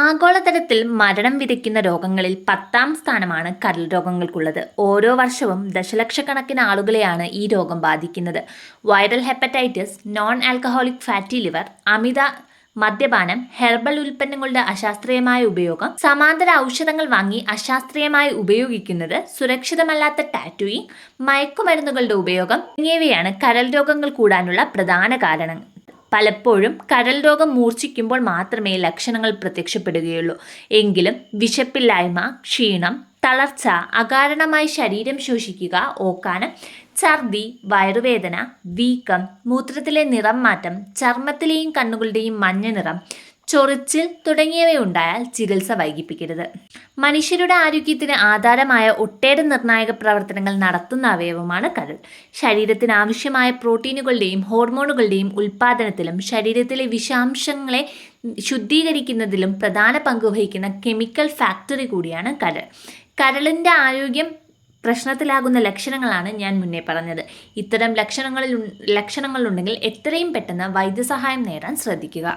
ആഗോളതലത്തിൽ മരണം വിതയ്ക്കുന്ന രോഗങ്ങളിൽ 10ാം സ്ഥാനമാണ് കരൾ രോഗങ്ങൾക്കുള്ളത്. ഓരോ വർഷവും ദശലക്ഷക്കണക്കിന് ആളുകളെയാണ് ഈ രോഗം ബാധിക്കുന്നത്. Viral hepatitis, non alcoholic fatty liver, അമിത മദ്യപാനം, ഹെർബൽ ഉൽപ്പന്നങ്ങളുടെ അശാസ്ത്രീയമായ ഉപയോഗം, സമാന്തര ഔഷധങ്ങൾ വാങ്ങി അശാസ്ത്രീയമായി ഉപയോഗിക്കുന്നത്, സുരക്ഷിതമല്ലാത്ത ടാറ്റൂയിങ്, മയക്കുമരുന്നുകളുടെ ഉപയോഗം എന്നിവയാണ് കരൾ രോഗങ്ങൾ കൂടാനുള്ള പ്രധാന കാരണങ്ങൾ. പലപ്പോഴും കരൾ രോഗം മൂർച്ഛിക്കുമ്പോൾ മാത്രമേ ലക്ഷണങ്ങൾ പ്രത്യക്ഷപ്പെടുകയുള്ളൂ. എങ്കിലും വിശപ്പില്ലായ്മ, ക്ഷീണം, തളർച്ച, അകാരണമായി ശരീരം ശോഷിക്കുക, ഓക്കാനം, ഛർദി, വയറുവേദന, വീക്കം, മൂത്രത്തിലെ നിറം മാറ്റം, ചർമ്മത്തിലെയും കണ്ണുകളുടെയും മഞ്ഞ നിറം, ചൊറിച്ചിൽ തുടങ്ങിയവയുണ്ടായാൽ ചികിത്സ വൈകിപ്പിക്കരുത്. മനുഷ്യരുടെ ആരോഗ്യത്തിന് ആധാരമായ ഒട്ടേറെ നിർണായക പ്രവർത്തനങ്ങൾ നടത്തുന്ന അവയവമാണ് കരൾ. ശരീരത്തിന് ആവശ്യമായ പ്രോട്ടീനുകളുടെയും ഹോർമോണുകളുടെയും ഉൽപ്പാദനത്തിലും ശരീരത്തിലെ വിഷാംശങ്ങളെ ശുദ്ധീകരിക്കുന്നതിലും പ്രധാന പങ്ക് വഹിക്കുന്ന കെമിക്കൽ ഫാക്ടറി കൂടിയാണ് കരൾ. കരളിൻ്റെ ആരോഗ്യം പ്രശ്നത്തിലാകുന്ന ലക്ഷണങ്ങളാണ് ഞാൻ മുന്നേ പറഞ്ഞത്. ഇത്തരം ലക്ഷണങ്ങളുണ്ടെങ്കിൽ എത്രയും പെട്ടെന്ന് വൈദ്യസഹായം നേടാൻ ശ്രദ്ധിക്കുക.